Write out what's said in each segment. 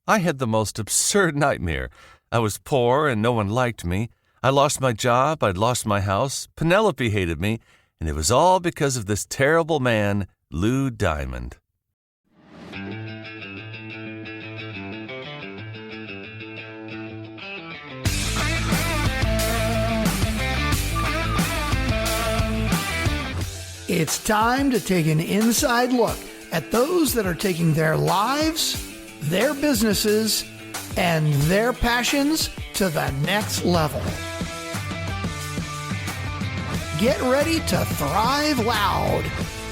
I had the most absurd nightmare. I was poor and no one liked me. I lost my job, I'd lost my house, Penelope hated me, and it was all because of this terrible man, Lou Diamond. It's time to take an inside look at those that are taking their lives, their businesses, and their passions to the next level. Get ready to thrive loud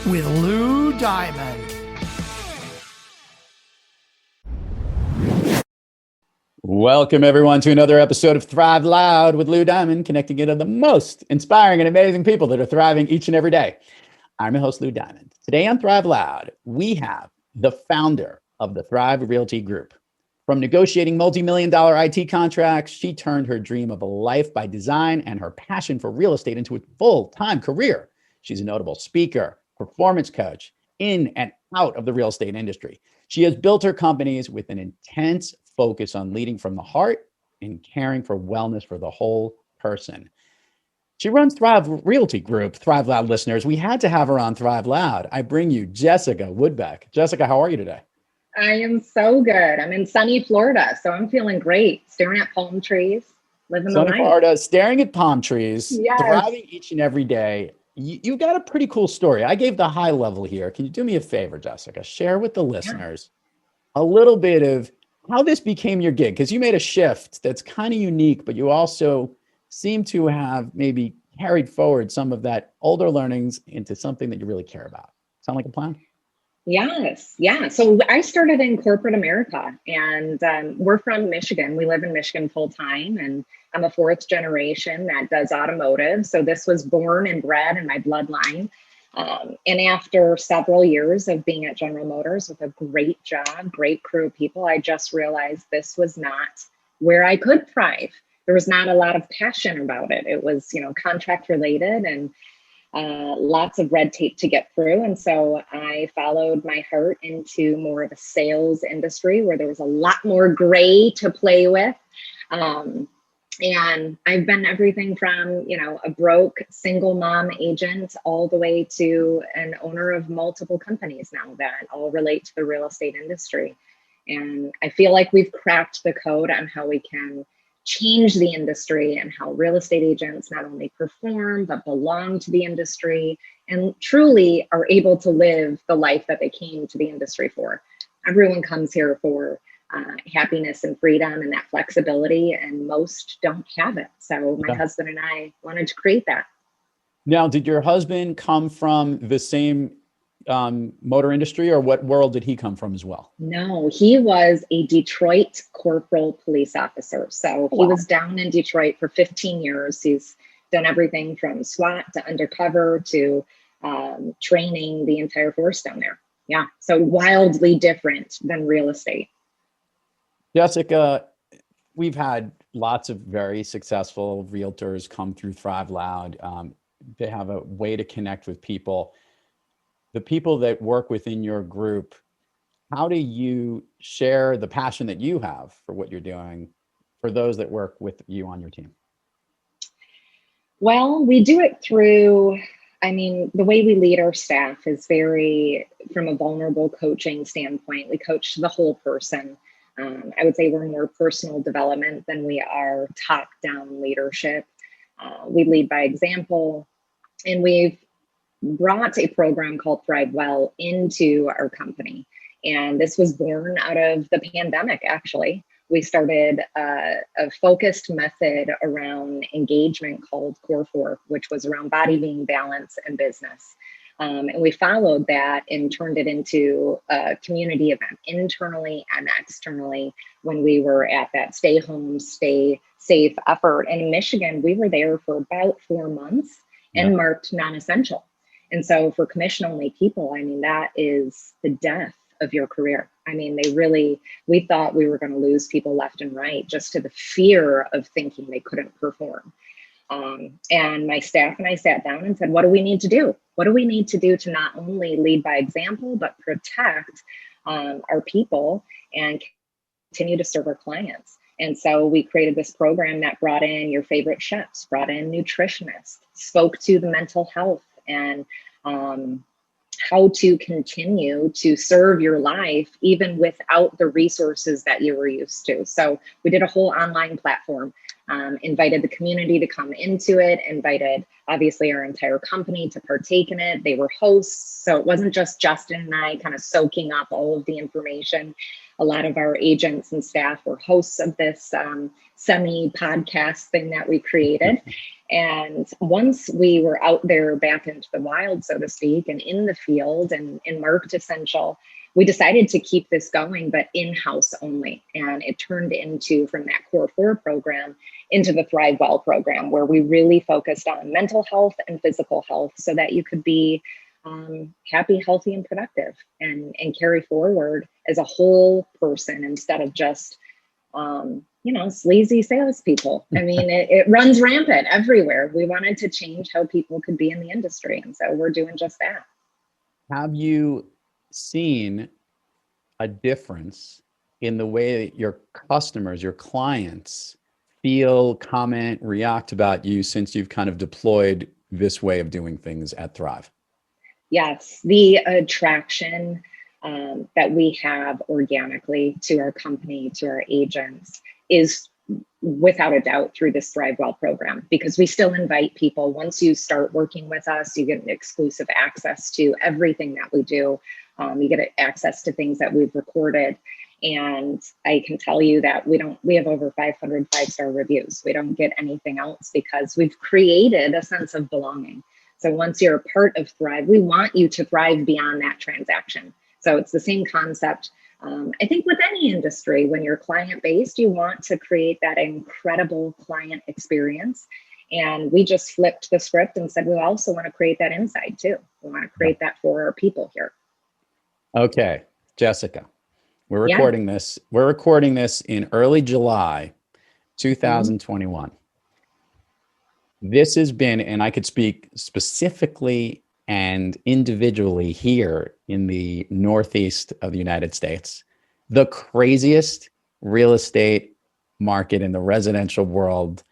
with Lou Diamond. Welcome, everyone, to another episode of Thrive Loud with Lou Diamond, connecting you to the most inspiring and amazing people that are thriving each and every day. I'm your host, Lou Diamond. Today on Thrive Loud, we have the founder of the Thrive Realty Group. From negotiating multi-million-dollar IT contracts, she turned her dream of a life by design and her passion for real estate into a full-time career. She's a notable speaker, performance coach, in and out of the real estate industry. She has built her companies with an intense focus on leading from the heart and caring for wellness for the whole person. She runs Thrive Realty Group. Thrive Loud listeners, we had to have her on Thrive Loud. I bring you Jessica Woodbeck. Jessica, how are you today? I am so good. I'm in sunny Florida, so I'm feeling great. Staring at palm trees, living the life. Sunny Florida, staring at palm trees, yes. Thriving each and every day. You got a pretty cool story. I gave the high level here. Can you do me a favor, Jessica? Share with the listeners a little bit of how this became your gig, because you made a shift that's kind of unique, but you also seem to have maybe carried forward some of that older learnings into something that you really care about. Sound like a plan? Yes. Yeah. So I started in corporate America, and we're from Michigan. We live in Michigan full time, and I'm a fourth generation that does automotive. So this was born and bred in my bloodline. And after several years of being at General Motors with a great job, great crew of people, I just realized this was not where I could thrive. There was not a lot of passion about it. It was, contract related and lots of red tape to get through. And so I followed my heart into more of a sales industry where there was a lot more gray to play with. And I've been everything from, a broke single mom agent all the way to an owner of multiple companies now that all relate to the real estate industry. And I feel like we've cracked the code on how we can change the industry and how real estate agents not only perform, but belong to the industry and truly are able to live the life that they came to the industry for. Everyone comes here for happiness and freedom and that flexibility, and most don't have it. So my husband and I wanted to create that. Now, did your husband come from the same motor industry, or what world did he come from as well? No, he was a Detroit corporal police officer. So he was down in Detroit for 15 years. He's done everything from SWAT to undercover to training the entire force down there. Yeah. So wildly different than real estate. Jessica, we've had lots of very successful realtors come through Thrive Loud. They have a way to connect with people. The people that work within your group, how do you share the passion that you have for what you're doing for those that work with you on your team? Well, we do it through, the way we lead our staff is very, from a vulnerable coaching standpoint, we coach the whole person. I would say we're more personal development than we are top-down leadership. We lead by example, and we've brought a program called Thrive Well into our company. And this was born out of the pandemic, actually. We started a focused method around engagement called Core 4, which was around body, being, balance, and business. And we followed that and turned it into a community event internally and externally when we were at that stay home, stay safe effort. And in Michigan, we were there for about 4 months and marked non-essential. And so for commission-only people, that is the death of your career. We thought we were going to lose people left and right just to the fear of thinking they couldn't perform. And my staff and I sat down and said, what do we need to do? What do we need to do to not only lead by example, but protect our people and continue to serve our clients. And so we created this program that brought in your favorite chefs, brought in nutritionists, spoke to the mental health and how to continue to serve your life even without the resources that you were used to. So we did a whole online platform, invited the community to come into it, invited obviously our entire company to partake in it. They were hosts. So it wasn't just Justin and I kind of soaking up all of the information. A lot of our agents and staff were hosts of this semi-podcast thing that we created. And once we were out there back into the wild, so to speak, and in the field and marked essential, we decided to keep this going, but in-house only. And it turned into, from that Core 4 program, into the Thrive Well program, where we really focused on mental health and physical health so that you could be happy, healthy, and productive and carry forward as a whole person instead of just, sleazy salespeople. I mean, it runs rampant everywhere. We wanted to change how people could be in the industry. And so we're doing just that. Have you seen a difference in the way that your customers, your clients feel, comment, react about you since you've kind of deployed this way of doing things at Thrive? Yes, the attraction that we have organically to our company, to our agents, is without a doubt through this Thrive Well program, because we still invite people. Once you start working with us, you get exclusive access to everything that we do. You get access to things that we've recorded. And I can tell you that we have over 500 5-star reviews. We don't get anything else because we've created a sense of belonging. So once you're a part of Thrive, we want you to thrive beyond that transaction. So it's the same concept. I think with any industry, when you're client-based, you want to create that incredible client experience. And we just flipped the script and said, we also want to create that inside too. We want to create that for our people here. Okay, Jessica, we're recording this. We're recording this in early July, 2021. This has been, and I could speak specifically and individually here in the Northeast of the United States, the craziest real estate market in the residential world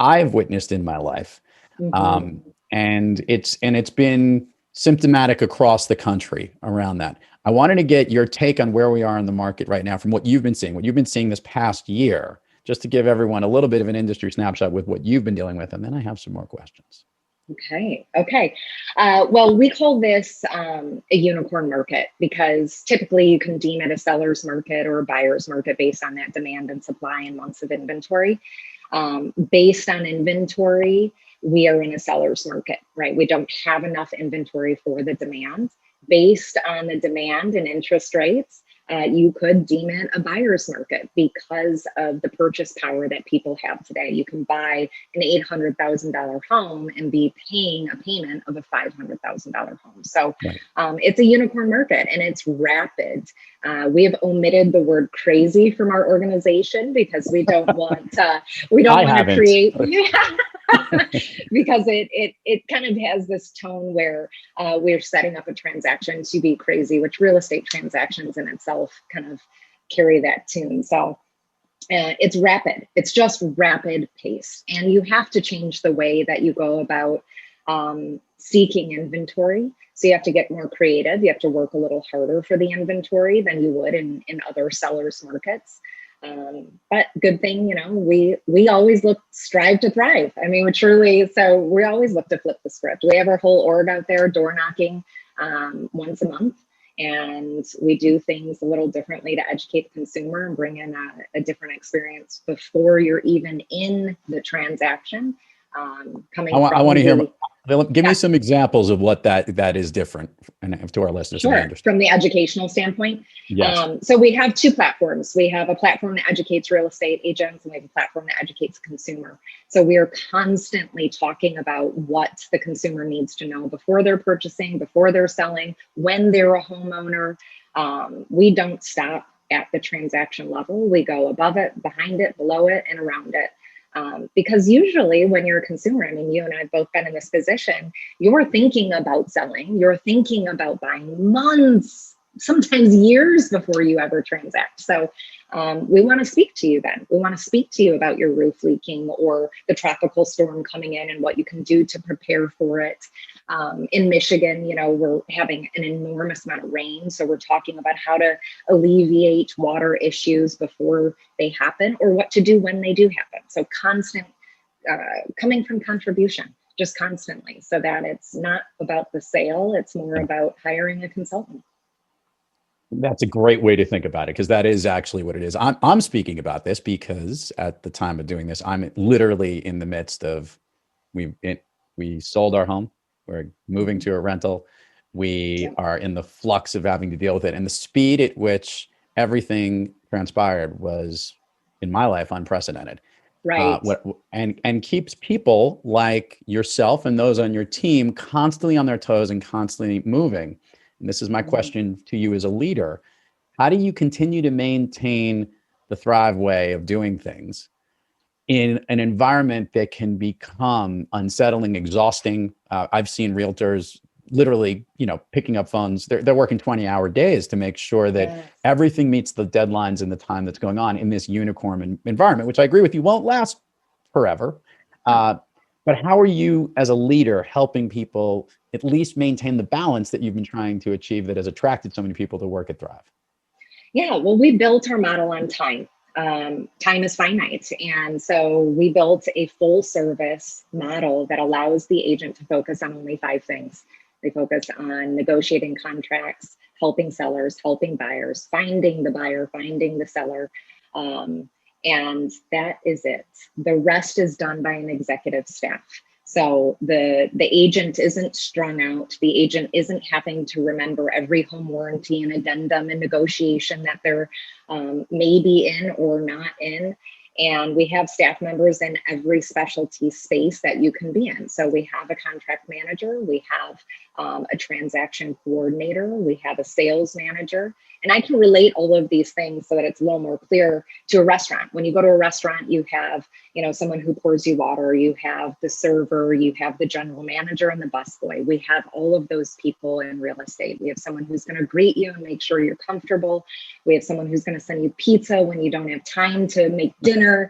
I've witnessed in my life. And it's been symptomatic across the country around that. I wanted to get your take on where we are in the market right now from what you've been seeing this past year, just to give everyone a little bit of an industry snapshot with what you've been dealing with. And then I have some more questions. Okay. Well, we call this a unicorn market because typically you can deem it a seller's market or a buyer's market based on that demand and supply and months of inventory. Based on inventory, we are in a seller's market, right? We don't have enough inventory for the demand. Based on the demand and interest rates, you could deem it a buyer's market because of the purchase power that people have today. You can buy an $800,000 home and be paying a payment of a $500,000 home. So it's a unicorn market and it's rapid. We have omitted the word crazy from our organization because we don't want to create because it kind of has this tone where we're setting up a transaction to be crazy, which real estate transactions in itself kind of carry that tune. So it's rapid. It's just rapid pace. And you have to change the way that you go about seeking inventory. So you have to get more creative. You have to work a little harder for the inventory than you would in other sellers markets. But good thing, we always strive to thrive. I mean, so we always look to flip the script. We have our whole org out there door knocking once a month. And we do things a little differently to educate the consumer and bring in a different experience before you're even in the transaction. I want to hear. Give me some examples of what that is different, and to our listeners. Sure. From the educational standpoint. Yes. So we have two platforms. We have a platform that educates real estate agents, and we have a platform that educates the consumer. So we are constantly talking about what the consumer needs to know before they're purchasing, before they're selling, when they're a homeowner. We don't stop at the transaction level. We go above it, behind it, below it, and around it. Because usually when you're a consumer, I mean, you and I have both been in this position, you're thinking about selling, you're thinking about buying months sometimes years before you ever transact. So we want to speak to you then. We want to speak to you about your roof leaking or the tropical storm coming in and what you can do to prepare for it. In Michigan, we're having an enormous amount of rain. So we're talking about how to alleviate water issues before they happen or what to do when they do happen. So constant coming from contribution, just constantly, so that it's not about the sale. It's more about hiring a consultant. That's a great way to think about it, because that is actually what it is. I'm speaking about this because at the time of doing this, I'm literally in the midst of, we sold our home. We're moving to a rental. We are in the flux of having to deal with it. And the speed at which everything transpired was, in my life, unprecedented. Right. And keeps people like yourself and those on your team constantly on their toes and constantly moving. And this is my question to you as a leader. How do you continue to maintain the Thrive way of doing things in an environment that can become unsettling, exhausting? I've seen realtors literally, picking up phones. They're working 20-hour days to make sure that everything meets the deadlines and the time that's going on in this unicorn environment, which I agree with you won't last forever. But how are you as a leader helping people at least maintain the balance that you've been trying to achieve that has attracted so many people to work at Thrive? Yeah, well, we built our model on time. Time is finite. And so we built a full service model that allows the agent to focus on only 5 things. They focus on negotiating contracts, helping sellers, helping buyers, finding the buyer, finding the seller. And that is it. The rest is done by an executive staff. So the agent isn't strung out. The agent isn't having to remember every home warranty and addendum and negotiation that they're maybe in or not in. And we have staff members in every specialty space that you can be in. So we have a contract manager, we have a transaction coordinator, we have a sales manager. And I can relate all of these things so that it's a little more clear to a restaurant. When you go to a restaurant, you have, someone who pours you water, you have the server, you have the general manager and the busboy. We have all of those people in real estate. We have someone who's going to greet you and make sure you're comfortable. We have someone who's going to send you pizza when you don't have time to make dinner.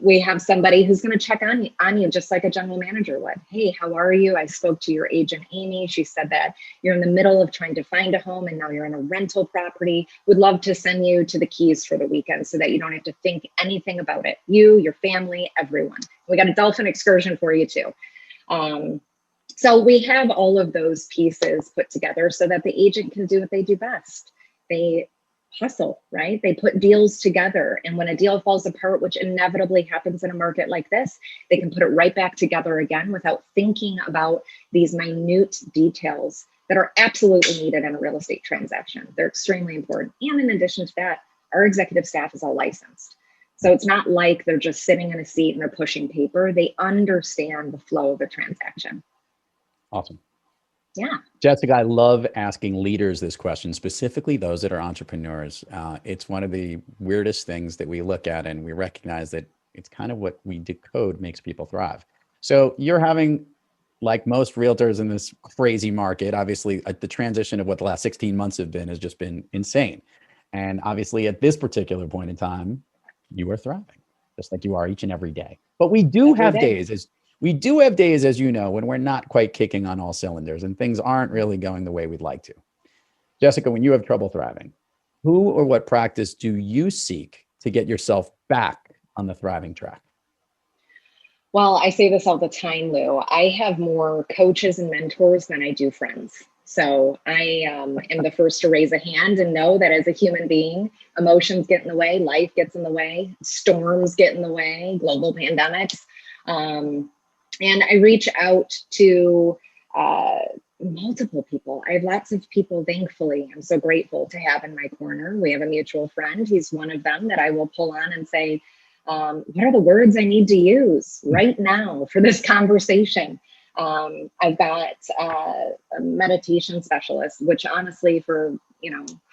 We have somebody who's going to check on you just like a general manager would. Hey, how are you? I spoke to your agent, Amy. She said that you're in the middle of trying to find a home and now you're in a rental property. Would love to send you to the keys for the weekend so that you don't have to think anything about it. You, your family, everyone. We got a dolphin excursion for you too. So we have all of those pieces put together so that the agent can do what they do best. They hustle, right? They put deals together. And when a deal falls apart, which inevitably happens in a market like this, they can put it right back together again without thinking about these minute details that are absolutely needed in a real estate transaction. They're extremely important. And in addition to that, our executive staff is all licensed. So it's not like they're just sitting in a seat and they're pushing paper. They understand the flow of a transaction. Awesome. Yeah. Jessica, I love asking leaders this question, specifically those that are entrepreneurs. It's one of the weirdest things that we look at, and we recognize that it's kind of what we decode makes people thrive. So you're having, like most realtors in this crazy market, obviously the transition of what the last 16 months have been has just been insane. And obviously at this particular point in time, you are thriving, just like you are each and every day. But we do have days, as you know, when we're not quite kicking on all cylinders and things aren't really going the way we'd like to. Jessica, when you have trouble thriving, who or what practice do you seek to get yourself back on the thriving track? Well, I say this all the time, Lou. I have more coaches and mentors than I do friends. So I am the first to raise a hand and know that as a human being, emotions get in the way, life gets in the way, storms get in the way, global pandemics. And I reach out to multiple people. I have lots of people, thankfully. I'm so grateful to have in my corner. We have a mutual friend. He's one of them that I will pull on and say, what are the words I need to use right now for this conversation? I've got a meditation specialist, which honestly for,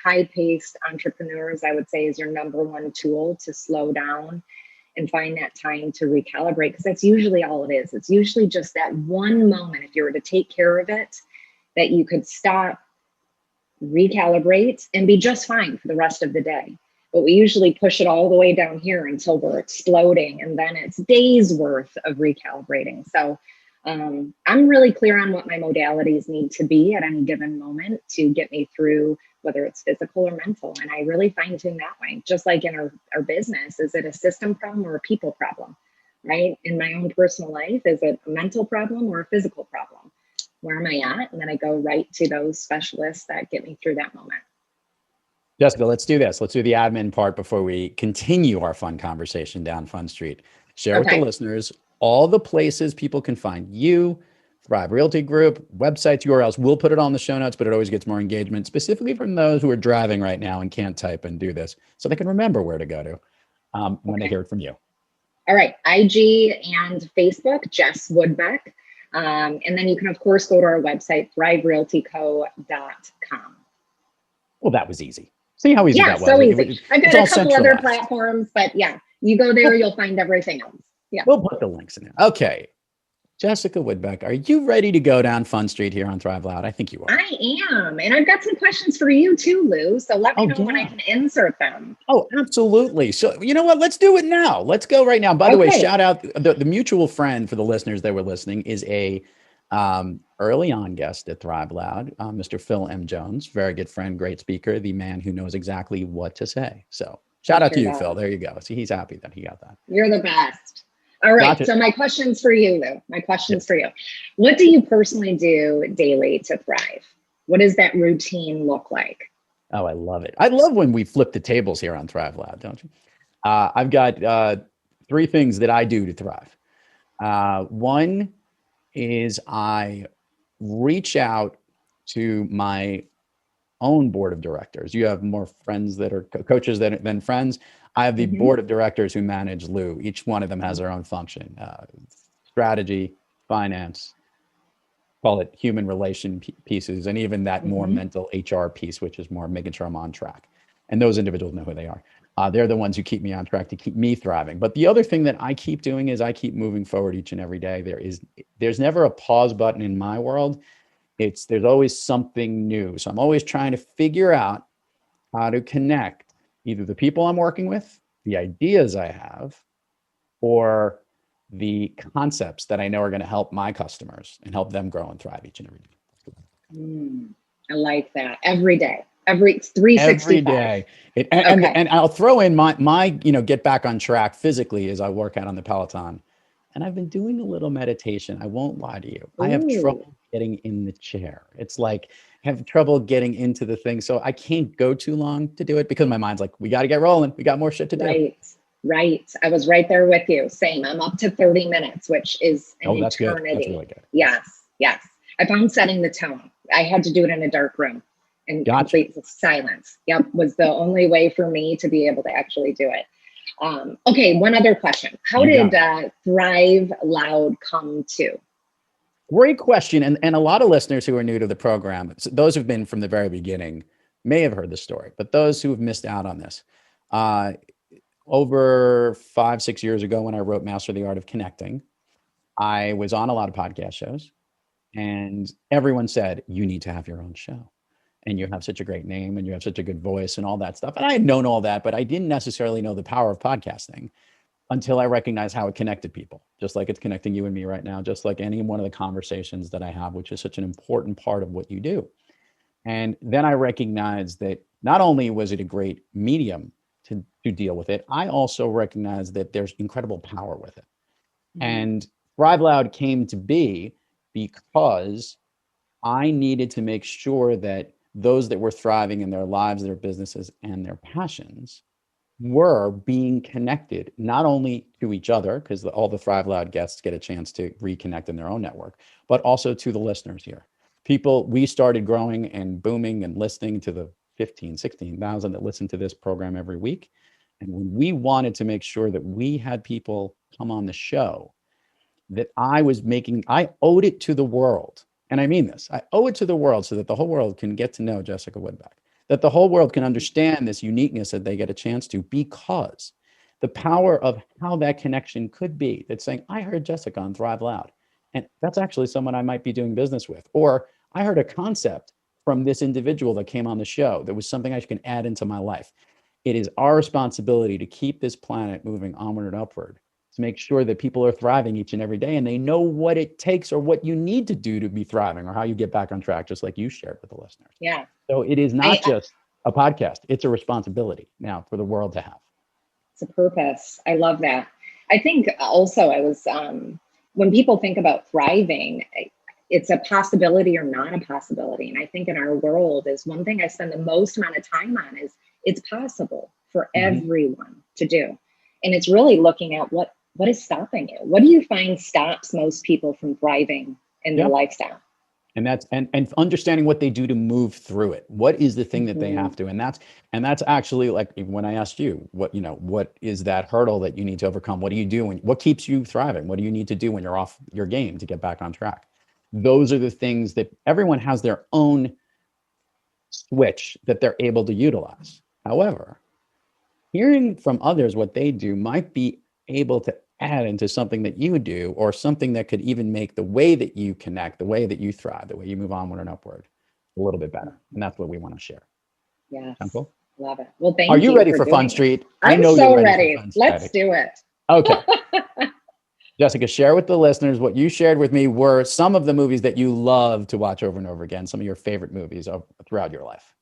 high-paced entrepreneurs, I would say is your number one tool to slow down and find that time to recalibrate, because that's usually all it is. It's usually just that one moment, if you were to take care of it, that you could stop, recalibrate, and be just fine for the rest of the day. But we usually push it all the way down here until we're exploding, and then it's days worth of recalibrating. So I'm really clear on what my modalities need to be at any given moment to get me through, whether it's physical or mental. And I really fine tune that way, just like in our business. Is it a system problem or a people problem, right? In my own personal life, is it a mental problem or a physical problem? Where am I at? And then I go right to those specialists that get me through that moment. Jessica, let's do this. Let's do the admin part before we continue our fun conversation down Fun Street. Share with the listeners all the places people can find you, Thrive Realty Group, websites, URLs. We'll put it on the show notes, but it always gets more engagement, specifically from those who are driving right now and can't type and do this, so they can remember where to go to when they hear it from you. All right. IG and Facebook, Jess Woodbeck. And then you can, of course, go to our website, thriverealtyco.com. Well, that was easy. See how easy that was? So easy. I've got a couple other platforms, but yeah, you go there, you'll find everything else. Yeah. We'll put the links in there. Okay. Jessica Woodbeck, are you ready to go down Fun Street here on Thrive Loud? I think you are. I am. And I've got some questions for you too, Lou. So let me know when I can insert them. Oh, absolutely. So you know what? Let's do it now. Let's go right now. By the way, shout out the mutual friend for the listeners that were listening is a early on guest at Thrive Loud, Mr. Phil M. Jones, very good friend, great speaker, the man who knows exactly what to say. So shout out to you, Phil. There you go. See, he's happy that he got that. You're the best. All right. So my questions for you, Lou. My questions for you. What do you personally do daily to thrive? What does that routine look like? Oh, I love it. I love when we flip the tables here on Thrive Loud, don't you? I've got 3 things that I do to thrive. One is I reach out to my own board of directors. You have more friends that are coaches than friends. I have the board of directors who manage Lou. Each one of them has their own function, strategy, finance, call it human relation pieces, and even that more mental HR piece, which is more making sure I'm on track. And those individuals know who they are. They're the ones who keep me on track to keep me thriving. But the other thing that I keep doing is I keep moving forward each and every day. There's never a pause button in my world. There's always something new. So I'm always trying to figure out how to connect either the people I'm working with, the ideas I have, or the concepts that I know are going to help my customers and help them grow and thrive each and every day. I like that. Every day. Every 365. Every day. And I'll throw in my get back on track physically as I work out on the Peloton. And I've been doing a little meditation. I won't lie to you. I have trouble getting in the chair. It's like I have trouble getting into the thing. So I can't go too long to do it because my mind's like, we got to get rolling. We got more shit to do. Right. I was right there with you. Same. I'm up to 30 minutes, which is an that's eternity. Good. That's really good. Yes. I found setting the tone. I had to do it in a dark room and complete silence. Was the only way for me to be able to actually do it. Okay, one other question. How did Thrive Loud come to? Great question. And a lot of listeners who are new to the program, those who've been from the very beginning may have heard the story, but those who have missed out on this, over 5-6 years ago when I wrote Master the Art of Connecting, I was on a lot of podcast shows and everyone said, you need to have your own show. And you have such a great name and you have such a good voice and all that stuff. And I had known all that, but I didn't necessarily know the power of podcasting until I recognized how it connected people, just like it's connecting you and me right now, just like any one of the conversations that I have, which is such an important part of what you do. And then I recognized that not only was it a great medium to deal with it, I also recognized that there's incredible power with it. And Thrive Loud came to be because I needed to make sure that those that were thriving in their lives, their businesses, and their passions were being connected not only to each other, because all the Thrive Loud guests get a chance to reconnect in their own network, but also to the listeners here. We started growing and booming and listening to the 15, 16,000 that listen to this program every week. And when we wanted to make sure that we had people come on the show, that I owed it to the world. And I mean this, I owe it to the world so that the whole world can get to know Jessica Woodbeck, that the whole world can understand this uniqueness that they get a chance to, because the power of how that connection could be, that's saying, I heard Jessica on Thrive Loud, and that's actually someone I might be doing business with. Or I heard a concept from this individual that came on the show. There was something I can add into my life. It is our responsibility to keep this planet moving onward and upward, to make sure that people are thriving each and every day, and they know what it takes or what you need to do to be thriving, or how you get back on track, just like you shared with the listeners. Yeah. So it is not just a podcast. It's a responsibility now for the world to have. It's a purpose. I love that. I think also when people think about thriving, it's a possibility or not a possibility. And I think in our world is one thing I spend the most amount of time on is it's possible for everyone to do. And it's really looking at what is stopping you. What do you find stops most people from thriving in their lifestyle? And that's and understanding what they do to move through it. What is the thing that they have to? And that's actually, like when I asked you, what is that hurdle that you need to overcome? What do you do? What keeps you thriving? What do you need to do when you're off your game to get back on track? Those are the things that everyone has their own switch that they're able to utilize. However, hearing from others what they do might be able to add into something that you do, or something that could even make the way that you connect, the way that you thrive, the way you move onward and upward a little bit better. And that's what we want to share. Yes. Cool? Love it. Well, thank you. Are you ready for Fun Street? I'm so ready. Let's do it. Okay. Jessica, share with the listeners what you shared with me were some of the movies that you love to watch over and over again, some of your favorite movies throughout your life.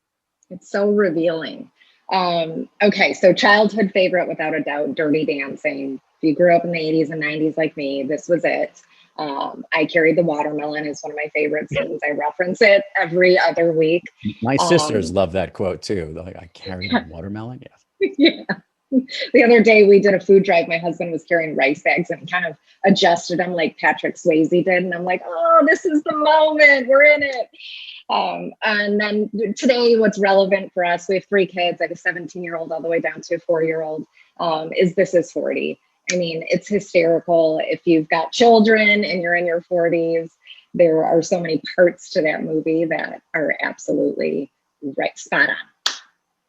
It's so revealing. Okay, so childhood favorite, without a doubt, Dirty Dancing. If you grew up in the 80s and 90s like me, this was it. I Carried the Watermelon is one of my favorite scenes. I reference it every other week. My sisters love that quote too. They're like, I carried the watermelon. Yes. Yeah. The other day we did a food drive. My husband was carrying rice bags and kind of adjusted them like Patrick Swayze did. And I'm like, oh, this is the moment. We're in it. And then today, what's relevant for us, we have 3 kids, like a 17-year-old all the way down to a 4-year-old, is This Is 40. I mean, it's hysterical. If you've got children and you're in your 40s, there are so many parts to that movie that are absolutely right, spot on.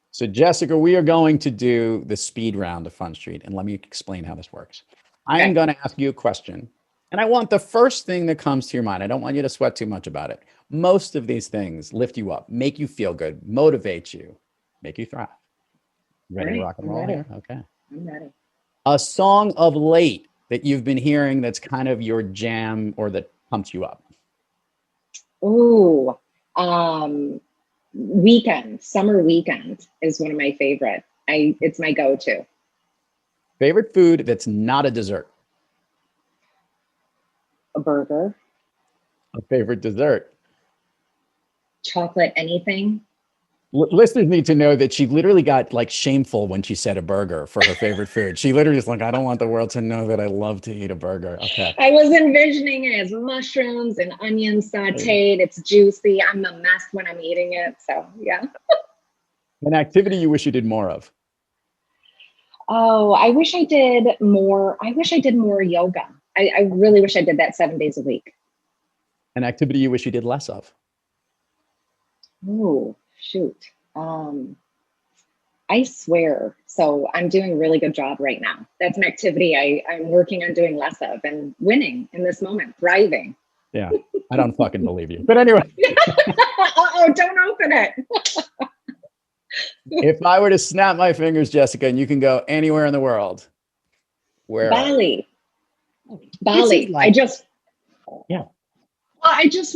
So Jessica, we are going to do the speed round of Fun Street, and let me explain how this works. I am going to ask you a question, and I want the first thing that comes to your mind. I don't want you to sweat too much about it. Most of these things lift you up, make you feel good, motivate you, make you thrive. Ready to rock and roll here? Okay. I'm ready. A song of late that you've been hearing that's kind of your jam or that pumps you up. Ooh, Summer Weekend is one of my favorite. It's my go-to. Favorite food that's not a dessert. A burger. A favorite dessert. Chocolate anything. Listeners need to know that she literally got like shameful when she said a burger for her favorite food. She literally is like, I don't want the world to know that I love to eat a burger. Okay. I was envisioning it as mushrooms and onions sauteed. It's juicy. I'm a mess when I'm eating it. So yeah. An activity you wish you did more of. Oh, I wish I did more. I wish I did more yoga. I really wish I did that 7 days a week. An activity you wish you did less of. Oh, shoot. I swear. So I'm doing a really good job right now. That's an activity I'm working on doing less of and winning in this moment, thriving. Yeah, I don't fucking believe you. But anyway. Uh-oh, don't open it. If I were to snap my fingers, Jessica, and you can go anywhere in the world, where? Bali. I just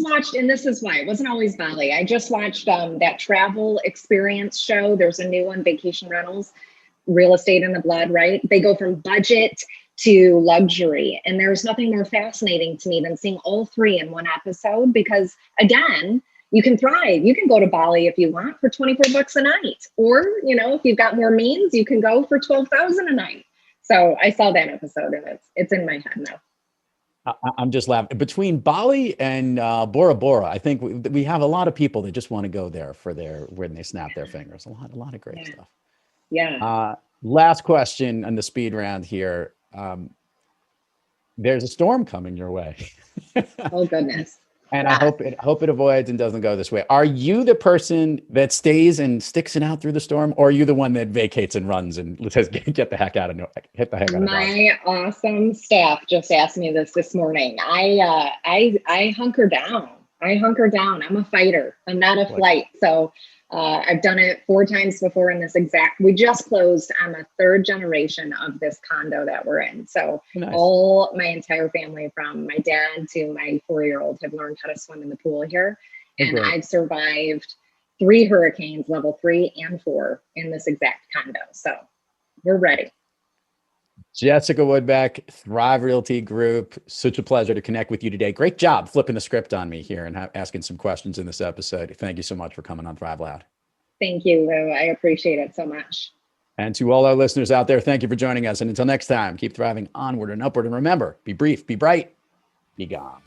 watched, and this is why it wasn't always Bali. I just watched that travel experience show. There's a new one, Vacation Rentals, Real Estate in the Blood, right? They go from budget to luxury. And there's nothing more fascinating to me than seeing all 3 in one episode, because again, you can thrive. You can go to Bali if you want for $24 a night. Or, if you've got more means, you can go for $12,000 a night. So I saw that episode and it's in my head now. I'm just laughing. Between Bali and Bora Bora, I think we have a lot of people that just want to go there for when they snap their fingers. A lot of great stuff. Yeah. Last question on the speed round here. There's a storm coming your way. Oh goodness. And I hope it avoids and doesn't go this way. Are you the person that stays and sticks it out through the storm, or are you the one that vacates and runs and says, "Get the heck out of hit the heck out of My awesome staff just asked me this morning. I hunker down. I hunker down. I'm a fighter. I'm not a flight. So I've done it 4 times before in this exact, we just closed on the 3rd generation of this condo that we're in. So Nice. all my entire family, from my dad to my 4-year-old, have learned how to swim in the pool here. And I've survived 3 hurricanes, level 3 and 4, in this exact condo. So we're ready. Jessica Woodbeck, Thrive Realty Group. Such a pleasure to connect with you today. Great job flipping the script on me here and asking some questions in this episode. Thank you so much for coming on Thrive Loud. Thank you, Lou. I appreciate it so much. And to all our listeners out there, thank you for joining us. And until next time, keep thriving onward and upward. And remember, be brief, be bright, be gone.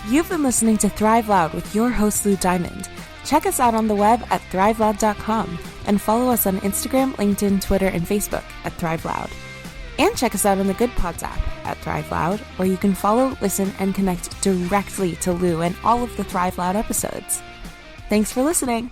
You've been listening to Thrive Loud with your host, Lou Diamond. Check us out on the web at thriveloud.com and follow us on Instagram, LinkedIn, Twitter, and Facebook at Thrive Loud. And check us out on the Good Pods app at Thrive Loud, where you can follow, listen, and connect directly to Lou and all of the Thrive Loud episodes. Thanks for listening.